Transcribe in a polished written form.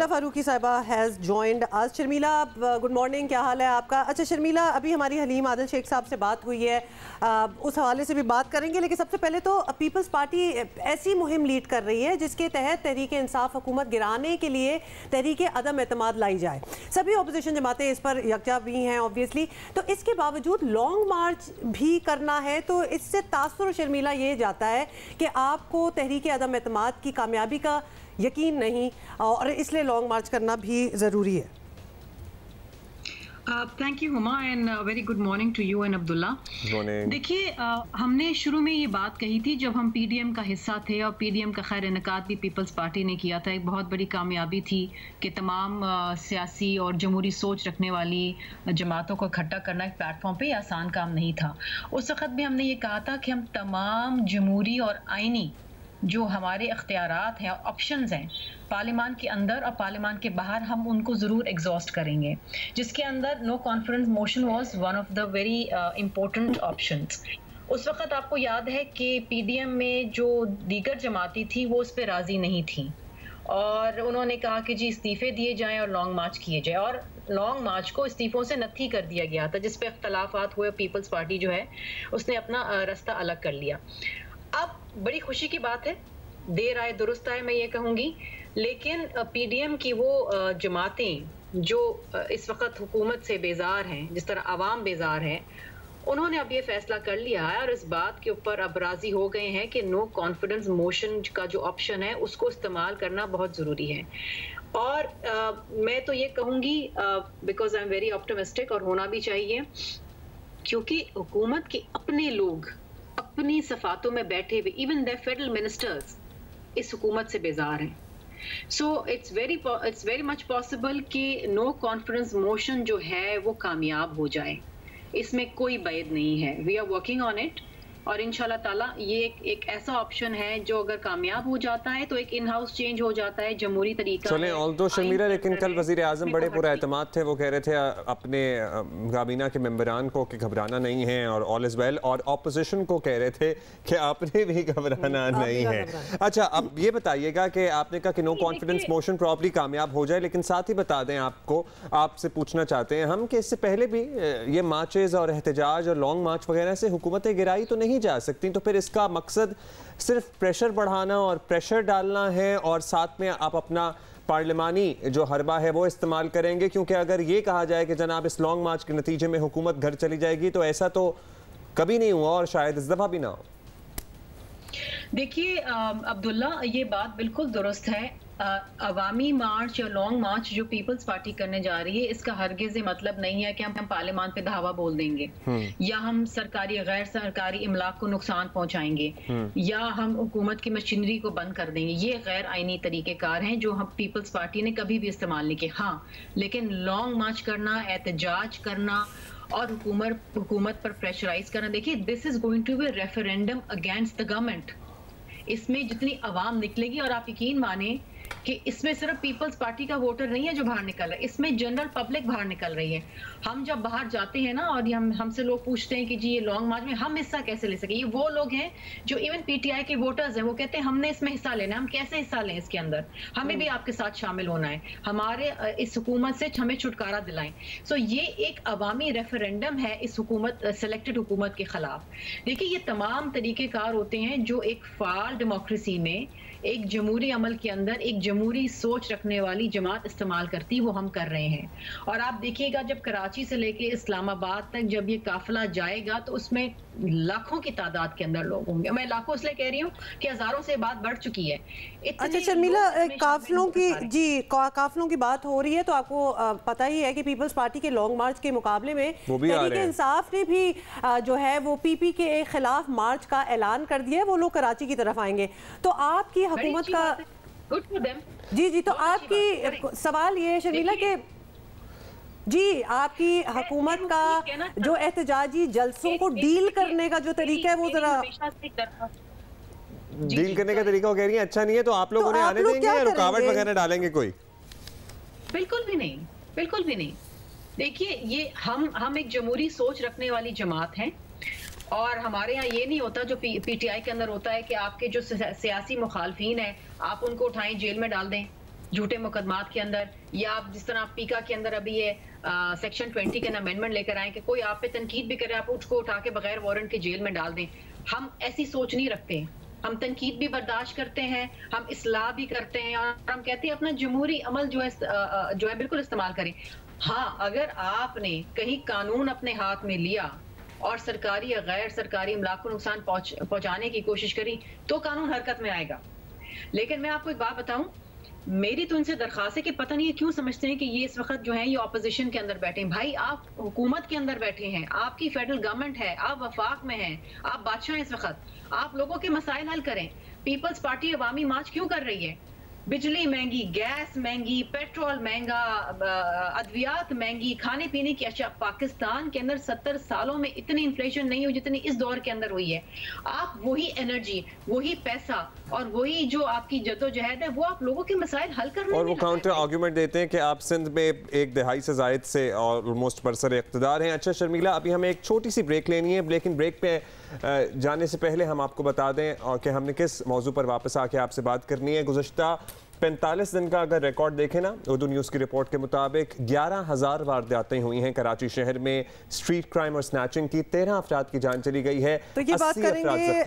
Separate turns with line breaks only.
फारूकी साहिबा has joined us. Sharmila, good morning, क्या हाल है आपका? अच्छा शर्मिला, अभी हमारी हलीम आदिल शेख साहब से बात हुई है, उस हवाले से भी बात करेंगे, लेकिन सबसे पहले तो पीपल्स पार्टी ऐसी मुहिम लीड कर रही है जिसके तहत तहरीक इंसाफ हुकूमत गिराने के लिए तहरीक अदम एतमाद लाई जाए। सभी अपोजिशन जमातें इस पर यकजा भी हैं ऑब्वियसली, तो इसके बावजूद लॉन्ग मार्च भी करना है, तो इससे तासुर शर्मिला ये जाता है कि आपको तहरीक अदम एतमाद की कामयाबी का यकीन नहीं और इसलिए लॉन्ग मार्च करना भी ज़रूरी है।
Thank you Huma and very good morning to you and Abdullah. देखिए, हमने शुरू में ये बात कही थी जब हम पीडीएम का हिस्सा थे, और पीडीएम का खैर इनकाद भी पीपल्स पार्टी ने किया था। एक बहुत बड़ी कामयाबी थी कि तमाम सियासी और जमहूरी सोच रखने वाली जमातों को इकट्ठा करना एक प्लेटफॉर्म पे आसान काम नहीं था। उस वक्त भी हमने ये कहा था कि हम तमाम जमहूरी और आइनी जो हमारे इख्तियारात हैं, ऑप्शंस हैं पार्लियामान के अंदर और पार्लियामान के बाहर, हम उनको ज़रूर एग्जॉस्ट करेंगे, जिसके अंदर no confidence motion was one of the very important options. उस वक्त आपको याद है कि पीडीएम में जो दीगर जमाती थी वो उस पर राज़ी नहीं थी और उन्होंने कहा कि जी इस्तीफ़े दिए जाएं और लॉन्ग मार्च किए जाए, और लॉन्ग मार्च को इस्तीफ़ों से नत्थी कर दिया गया था, जिस पे इख्तलाफात हुए। पीपल्स पार्टी जो है उसने अपना रास्ता अलग कर लिया। अब बड़ी खुशी की बात है, देर आए दुरुस्त आए मैं ये कहूँगी, लेकिन पीडीएम की वो जमातें जो इस वक्त हुकूमत से बेजार हैं, जिस तरह आवाम बेजार हैं, उन्होंने अब ये फैसला कर लिया है और इस बात के ऊपर अब राजी हो गए हैं कि नो कॉन्फिडेंस मोशन का जो ऑप्शन है उसको इस्तेमाल करना बहुत ज़रूरी है। और मैं तो ये कहूँगी, because I am very optimistic, और होना भी चाहिए, क्योंकि हुकूमत के अपने लोग अपनी सफातों में बैठे हुए, इवन द फेडरल मिनिस्टर्स, इस हुकूमत से बेजार हैं। So it's very much possible कि नो कॉन्फिडेंस मोशन जो है वो कामयाब हो जाए, इसमें कोई बैद नहीं है। We are working on it, और इंशाल्लाह ताला ये एक ऐसा ऑप्शन है जो अगर कामयाब हो जाता है तो एक इन हाउस चेंज हो जाता है, जमहूरी तरीका।
चलें ऑल्दो शर्मिला, लेकिन कल वज़ीर आज़म बड़े पुरएतमाद थे, वो कह रहे थे अपने काबीना के मेंबरान को कि घबराना नहीं है और ऑल इज़ वेल, और ऑपोजिशन को कह रहे थे कि आपने भी घबराना नहीं है। अच्छा, अब ये बताइएगा कि आपने कहा कि नो कॉन्फिडेंस मोशन प्रॉपर्ली कामयाब हो जाए, लेकिन साथ ही बता दें, आपसे पूछना चाहते हैं हम कि इससे पहले भी ये मार्चेज़ और एहतजाज और लॉन्ग मार्च वगैरह से हुकूमतें गिराई तो नहीं जा सकती, तो फिर इसका मकसद सिर्फ प्रेशर बढ़ाना और प्रेशर डालना है और साथ में आप अपना पार्लिमानी जो हरबा है वो इस्तेमाल करेंगे? क्योंकि अगर ये कहा जाए कि जनाब इस लॉन्ग मार्च के नतीजे में हुकूमत घर चली जाएगी, तो ऐसा तो कभी नहीं हुआ और शायद इस दफा भी ना हो।
देखिए अब्दुल्ला, ये बात बिल्कुल दुरुस्त है। अवामी मार्च या लॉन्ग मार्च जो पीपल्स पार्टी करने जा रही है, इसका हरगिज़ ये मतलब नहीं है कि हम पार्लियामान पे धावा बोल देंगे या हम सरकारी गैर सरकारी इमलाक को नुकसान पहुंचाएंगे या हम हुकूमत की मशीनरी को बंद कर देंगे। ये गैर आईनी तरीक़ेकार हैं जो हम पीपल्स पार्टी ने कभी भी इस्तेमाल नहीं किए। हाँ, लेकिन लॉन्ग मार्च करना, एहतजाज करना और हुकूमत पर प्रेशराइज करना, देखिए this is going to be referendum against the government. इसमें जितनी आवाम निकलेगी, और आप यकीन माने कि इसमें सिर्फ पीपल्स पार्टी का वोटर नहीं है जो बाहर निकल रहा है, इसमें जनरल पब्लिक बाहर निकल रही है। हम जब बाहर जाते हैं ना और हमसे लोग पूछते हैं कि जी ये लॉन्ग मार्च में हम हिस्सा कैसे ले सके, ये वो लोग हैं जो इवन पीटीआई के वोटर्स हैं, वो कहते हैं हमने इसमें हिस्सा लेना है, हम कैसे हिस्सा लें इसके अंदर, हमें भी आपके साथ शामिल होना है, हमारे इस हुकूमत से हमें छुटकारा दिलाएं। सो ये एक अवामी रेफरेंडम है इस हुकूमत, सेलेक्टेड हुकूमत के खिलाफ। देखिए, ये तमाम तरीक़ेकार होते हैं जो एक फाल डेमोक्रेसी में, एक जमहूरी अमल के अंदर एक जमहूरी सोच रखने वाली जमात इस्तेमाल करती, वो हम कर रहे हैं। और आप देखिएगा जब कराची से लेके इस्लामाबाद तक जब ये काफिला जाएगा तो उसमें लाखों की तादाद के अंदर लोग होंगे। मैं लाखों इसलिए कह रही हूँ कि हजारों से बात बढ़ चुकी है।
अच्छा शर्मिला, काफिलों की बात हो रही है, तो आपको पता ही है कि पीपल्स पार्टी के लॉन्ग मार्च के मुकाबले में तहरीक इंसाफ ने भी जो है वो पीपी के खिलाफ मार्च का ऐलान कर दिया है, वो लोग कराची की तरफ आएंगे। तो आपकी हुकूमत का जी, तो आपकी सवाल ये है शर्मिला कि जी आपकी हुकूमत का जो एहतजाजी जलसों को डील करने का जो तरीका है वो जरा
डील करने का तरीका कह रही है अच्छा नहीं है, तो आप लोग उन्हें आने देंगे या रुकावट वगैरह डालेंगे कोई?
बिल्कुल भी नहीं, बिल्कुल भी नहीं। देखिए, ये हम एक जमहूरी सोच रखने वाली जमात हैं, और हमारे यहाँ ये नहीं होता जो पीटीआई के अंदर होता है कि आपके जो सियासी मुखालफीन है आप उनको उठाएं जेल में डाल दें। झूठे मुकदमात के अंदर, या आप जिस तरह पीका के अंदर अभी ये सेक्शन 20 के अमेंडमेंट लेकर आए कि कोई आप पे तनकीद भी करे, आप उसको उठा के बगैर वारंट के जेल में डाल दें। हम ऐसी सोच नहीं रखते हैं, हम तनकीद भी बर्दाश्त करते हैं, हम इस्लाह भी करते हैं, और हम कहते हैं अपना जमहूरी अमल जो है बिल्कुल इस्तेमाल करें। हाँ, अगर आपने कहीं कानून अपने हाथ में लिया और सरकारी या गैर सरकारी इमलाक को नुकसान पहुंचाने की कोशिश करी तो कानून हरकत में आएगा। लेकिन मैं आपको एक बात बताऊं, मेरी तो इनसे दरखास्त है कि पता नहीं है क्यों समझते हैं कि ये इस वक्त जो है ये ऑपोजिशन के अंदर बैठे हैं। भाई, आप हुकूमत के अंदर बैठे हैं, आपकी फेडरल गवर्नमेंट है, आप वफाक में हैं, आप बादशाह हैं इस वक्त, आप लोगों के मसाइल हल करें। पीपल्स पार्टी अवामी मार्च क्यों कर रही है? बिजली महंगी, गैस महंगी, पेट्रोल महंगा, अद्वियात महंगी, खाने पीने की अशिया। पाकिस्तान के अंदर 70 सालों में इतनी इन्फ्लेशन नहीं हुई जितनी इस दौर के अंदर हुई है। आप वही एनर्जी, वही पैसा और वही जो आपकी जद्दोजहद है वो आप लोगों के मसाइल हल करने
और वो काउंटर आर्ग्यूमेंट देते हैं कि आप सिंध में एक दहाई से जायद से ऑलमोस्ट बरसर इक़्तिदार हैं। अच्छा शर्मिला, अभी हमें एक छोटी सी ब्रेक लेनी है, लेकिन ब्रेक पे जाने से पहले हम आपको बता दें और कि हमने किस मौजू पर वापस आके आपसे बात करनी है। गुज़श्ता 45 दिन का अगर रिकॉर्ड देखें ना, उर्दू न्यूज़ की रिपोर्ट के मुताबिक 11,000 वारदातें हुई हैं कराची शहर में। स्ट्रीट क्राइम और स्नैचिंग की 13 अफराद की जान चली गई है।
तो ये बात करेंगे